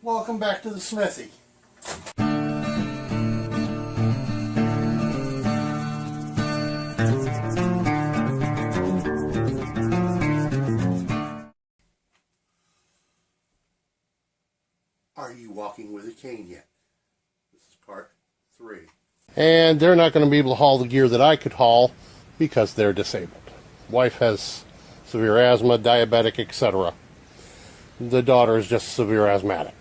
Welcome back to the smithy. Are you walking with a cane yet? This is part 3. And they're not going to be able to haul the gear that I could haul because they're disabled. Wife has severe asthma, diabetic, etc. The daughter is just severe asthmatic.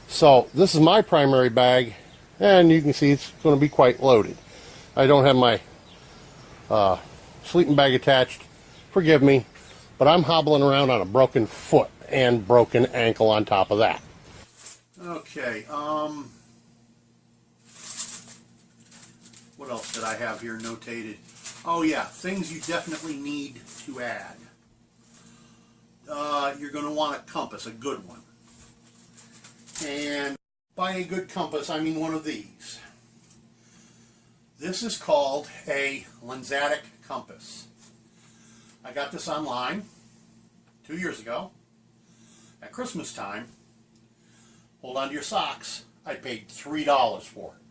So this is my primary bag, and you can see it's going to be quite loaded. I don't have my sleeping bag attached. Forgive me, but I'm hobbling around on a broken foot and broken ankle on top of that. Okay, what else did I have here notated? Oh yeah, things you definitely need to add. You're going to want a compass, a good one. And by a good compass, I mean one of these. This is called a lensatic compass. I got this online 2 years ago at Christmas time. Hold on to your socks. I paid $3 for it.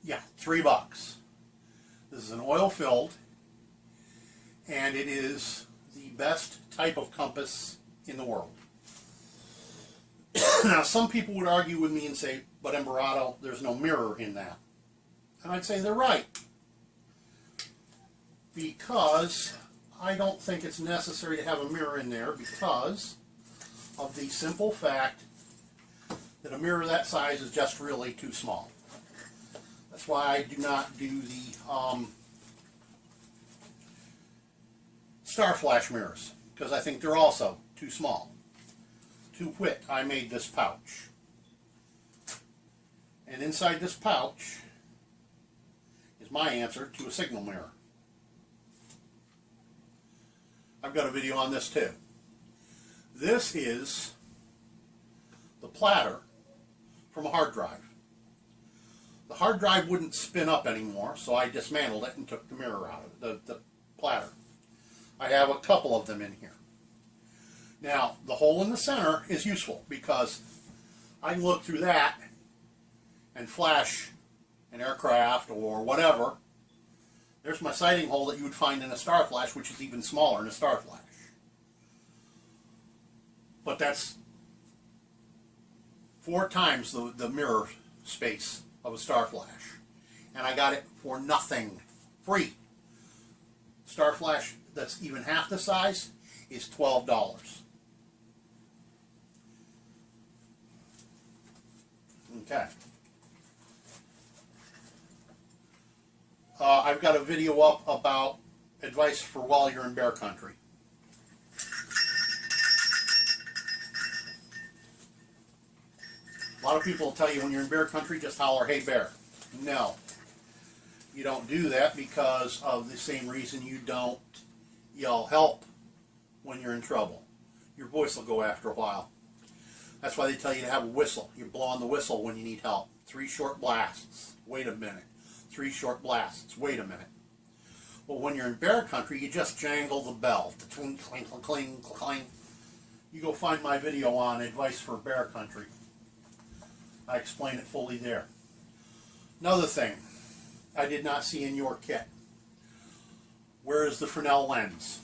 Yeah, $3. This is an oil-filled, and it is the best type of compass in the world. Now, some people would argue with me and say, but Embarado, there's no mirror in that. And I'd say they're right. Because I don't think it's necessary to have a mirror in there because of the simple fact that a mirror that size is just really too small. That's why I do not do the star flash mirrors, because I think they're also too small. To wit, I made this pouch. And inside this pouch is my answer to a signal mirror. I've got a video on this too. This is the platter from a hard drive. The hard drive wouldn't spin up anymore, so I dismantled it and took the mirror out of it, the platter. I have a couple of them in here. Now, the hole in the center is useful because I can look through that and flash an aircraft or whatever. There's my sighting hole that you would find in a star flash, which is even smaller in a star flash. But that's 4 times the mirror space of a star flash. And I got it for nothing. Free. Star flash that's even half the size is $12. Okay. I've got a video up about advice for while you're in bear country. A lot of people will tell you when you're in bear country, just holler, "Hey bear." No. You don't do that because of the same reason you don't yell help when you're in trouble. Your voice will go after a while. That's why they tell you to have a whistle. You blow on the whistle when you need help. 3 short blasts. Wait a minute. 3 short blasts. Wait a minute. Well, when you're in bear country, you just jangle the bell. Cling, cling, cling, cling. You go find my video on advice for bear country. I explain it fully there. Another thing I did not see in your kit. Where is the Fresnel lens?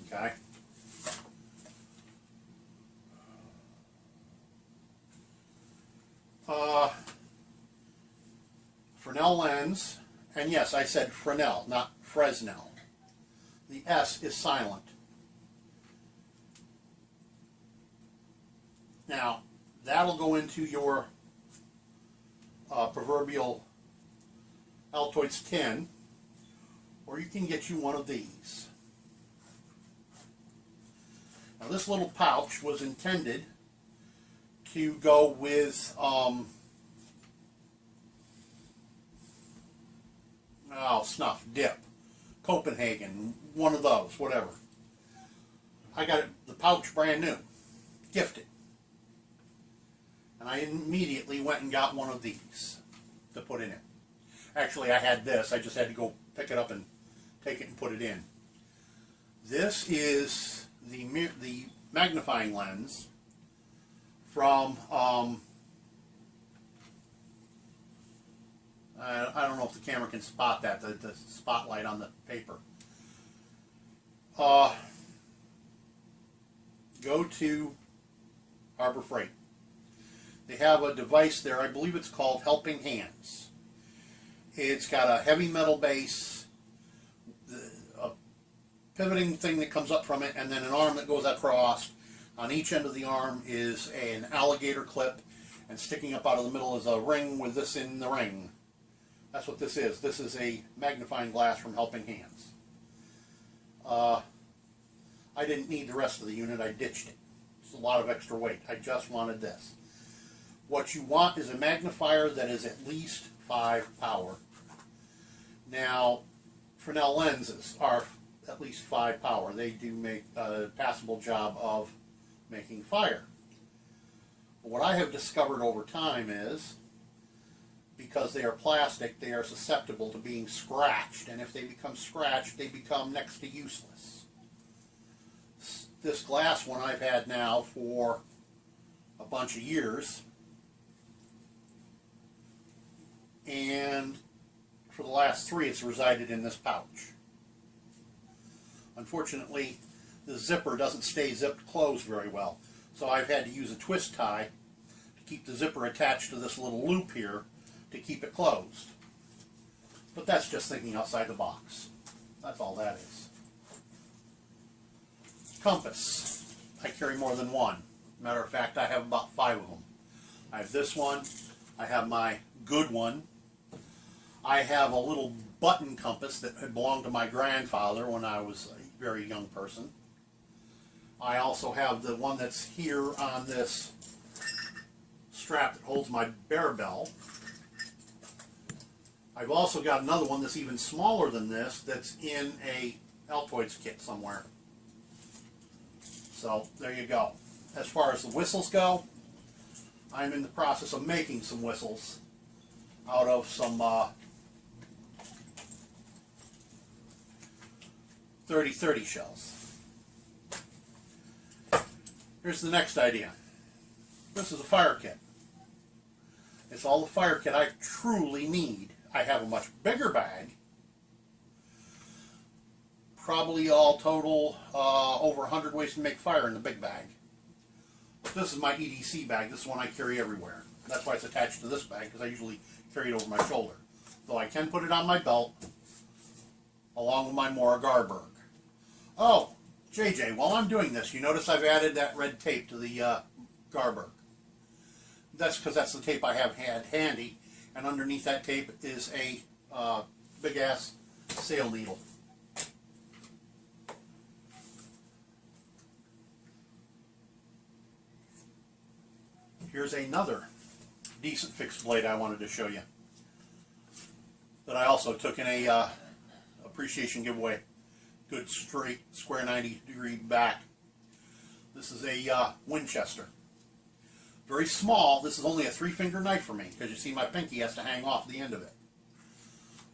Okay. Fresnel lens, and yes, I said Fresnel, not Fresnel. The S is silent. Now, that'll go into your proverbial Altoids tin, or you can get you one of these. Now, this little pouch was intended to go with snuff, dip, Copenhagen, one of those, whatever. I got it, the pouch brand new, gifted. And I immediately went and got one of these to put in it. Actually, I had this. I just had to go pick it up and take it and put it in. This is the magnifying lens from, I don't know if the camera can spot that, the spotlight on the paper. Go to Harbor Freight. They have a device there, I believe it's called Helping Hands. It's got a heavy metal base, a pivoting thing that comes up from it, and then an arm that goes across. On each end of the arm is an alligator clip, and sticking up out of the middle is a ring with this in the ring. That's what this is. This is a magnifying glass from Helping Hands. I didn't need the rest of the unit. I ditched it. It's a lot of extra weight. I just wanted this. What you want is a magnifier that is at least 5 power. Now, Fresnel lenses are at least 5 power. They do make a passable job of making fire. But what I have discovered over time is, because they are plastic, they are susceptible to being scratched, and if they become scratched, they become next to useless. This glass one I've had now for a bunch of years, and for the last 3 it's resided in this pouch. Unfortunately, the zipper doesn't stay zipped closed very well, so I've had to use a twist tie to keep the zipper attached to this little loop here to keep it closed. But that's just thinking outside the box. That's all that is. Compass. I carry more than one. Matter of fact, I have about 5 of them. I have this one. I have my good one. I have a little button compass that had belonged to my grandfather when I was a very young person. I also have the one that's here on this strap that holds my bear bell. I've also got another one that's even smaller than this that's in a Altoids kit somewhere. So there you go. As far as the whistles go, I'm in the process of making some whistles out of some 3030 shells. Here's the next idea. This is a fire kit. It's all the fire kit I truly need. I have a much bigger bag, probably all total over 100 ways to make fire in the big bag. But this is my EDC bag. This is one I carry everywhere. That's why it's attached to this bag, because I usually carry it over my shoulder. Though I can put it on my belt along with my Mora Garberg. Oh, JJ, while I'm doing this, you notice I've added that red tape to the Garberg. That's because that's the tape I have had handy, and underneath that tape is a big ass sail needle. Here's another decent fixed blade I wanted to show you that I also took in a appreciation giveaway. Good straight square 90-degree back. This is a Winchester. Very small. This is only a 3-finger knife for me, because you see my pinky has to hang off the end of it.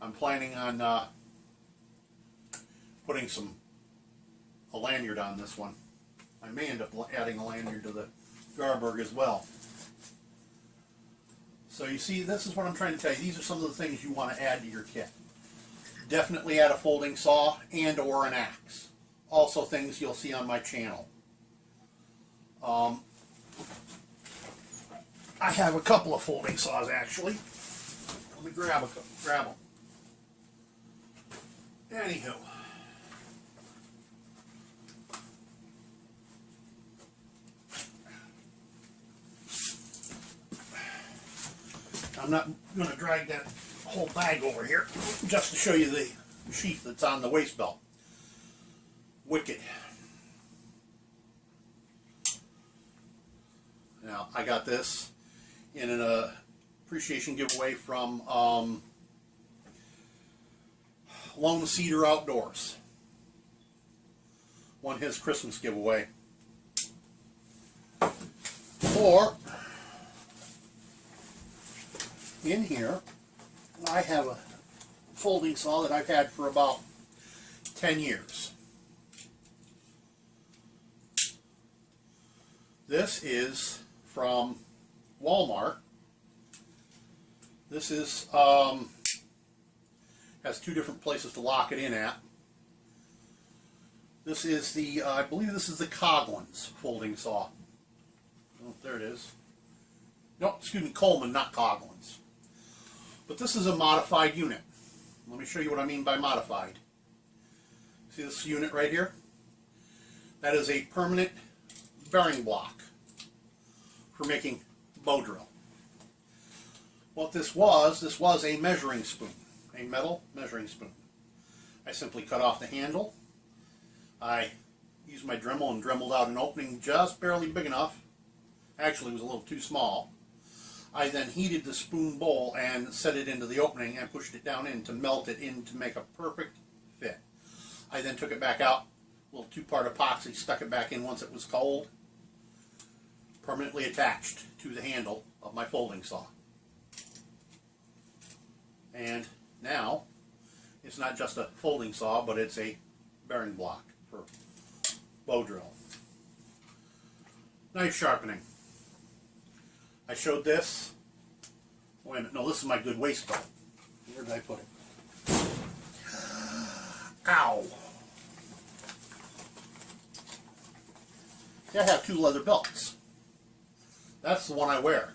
I'm planning on putting a lanyard on this one. I may end up adding a lanyard to the Garberg as well. So you see, this is what I'm trying to tell you. These are some of the things you want to add to your kit. Definitely add a folding saw and or an axe. Also things you'll see on my channel. I have a couple of folding saws actually. Let me grab them. Anywho. I'm not going to drag that whole bag over here just to show you the sheath that's on the waist belt. Wicked. Now, I got this in an appreciation giveaway from Lone Cedar Outdoors. Won his Christmas giveaway. Or, in here, I have a folding saw that I've had for about 10 years. This is from Walmart. This is has two different places to lock it in at. This is the, I believe this is the Coghlan's folding saw. Oh, there it is. Nope, excuse me, Coleman, not Coghlan's. But this is a modified unit. Let me show you what I mean by modified. See this unit right here? That is a permanent bearing block for making bow drill. What this was a measuring spoon, a metal measuring spoon. I simply cut off the handle. I used my Dremel and dremeled out an opening just barely big enough. Actually, it was a little too small. I then heated the spoon bowl and set it into the opening and pushed it down in to melt it in to make a perfect fit. I then took it back out, a little two-part epoxy, stuck it back in once it was cold, permanently attached to the handle of my folding saw. And now, it's not just a folding saw, but it's a bearing block for bow drill. Knife sharpening. I showed this. Wait a minute, no, this is my good waste belt. Where did I put it? Ow! I have two leather belts. That's the one I wear.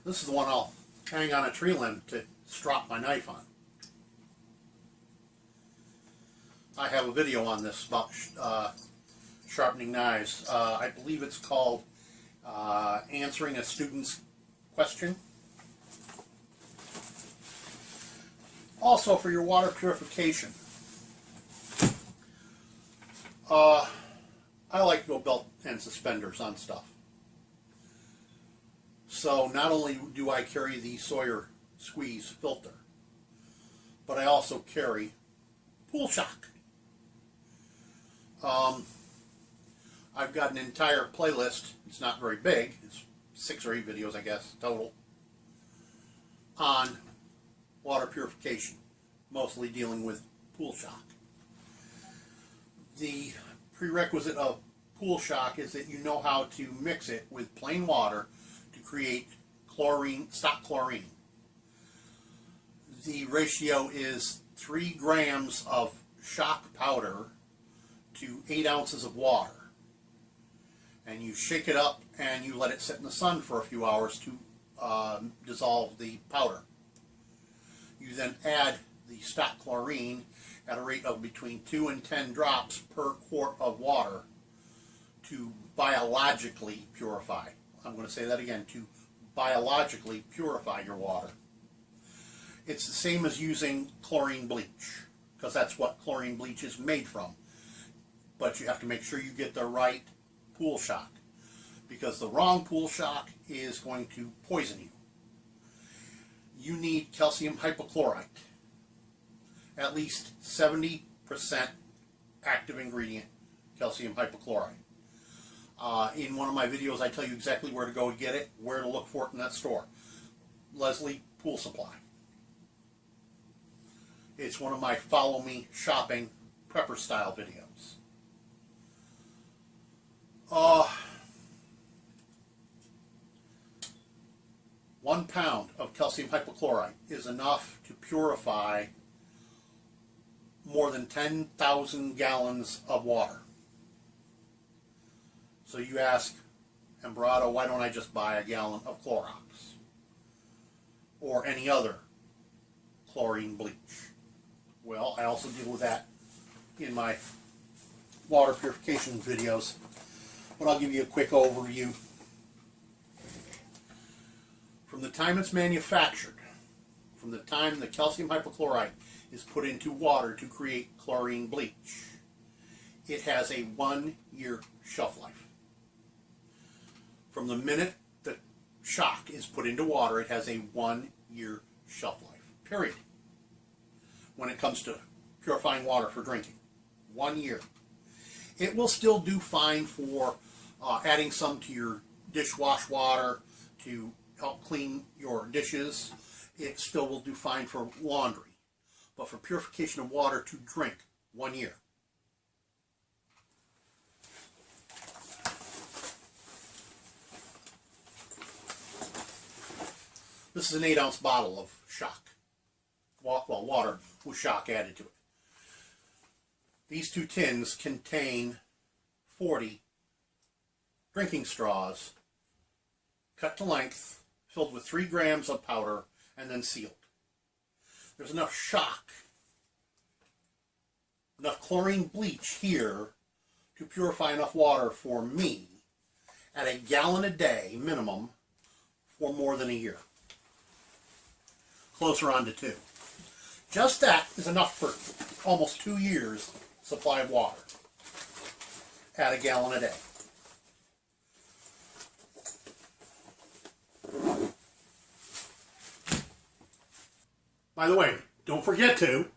This is the one I'll hang on a tree limb to strap my knife on. I have a video on this about sharpening knives. I believe it's called Answering a Student's Question. Also, for your water purification, I like to go belt and suspenders on stuff. So not only do I carry the Sawyer Squeeze filter, but I also carry pool shock. I've got an entire playlist. It's not very big. It's 6 or 8 videos, I guess, total, on water purification, mostly dealing with pool shock. The prerequisite of pool shock is that you know how to mix it with plain water to create chlorine, stock chlorine. The ratio is 3 grams of shock powder to 8 ounces of water. And you shake it up and you let it sit in the sun for a few hours to dissolve the powder. You then add the stock chlorine at a rate of between 2 and 10 drops per quart of water to biologically purify. I'm going to say that again, to biologically purify your water. It's the same as using chlorine bleach, because that's what chlorine bleach is made from. But you have to make sure you get the right pool shock, because the wrong pool shock is going to poison you. You need calcium hypochlorite, at least 70% active ingredient calcium hypochlorite. In one of my videos I tell you exactly where to go to get it, where to look for it in that store. Leslie Pool Supply. It's one of my follow me shopping prepper style videos. 1 pound of calcium hypochlorite is enough to purify more than 10,000 gallons of water. So you ask, Embrado, why don't I just buy a gallon of Clorox or any other chlorine bleach? Well, I also deal with that in my water purification videos, but I'll give you a quick overview. From the time it's manufactured, from the time the calcium hypochlorite is put into water to create chlorine bleach, it has a 1-year shelf life. From the minute the shock is put into water, it has a 1-year shelf life, period. When it comes to purifying water for drinking, 1 year. It will still do fine for adding some to your dishwash water to help clean your dishes. It still will do fine for laundry. But for purification of water to drink, 1 year. This is an 8-ounce bottle of shock. Well, water with shock added to it. These 2 tins contain 40 drinking straws, cut to length, filled with 3 grams of powder, and then sealed. There's enough shock, enough chlorine bleach here to purify enough water for me at a gallon a day minimum for more than a year. Closer on to 2. Just that is enough for almost 2 years supply of water at a gallon a day. By the way, don't forget to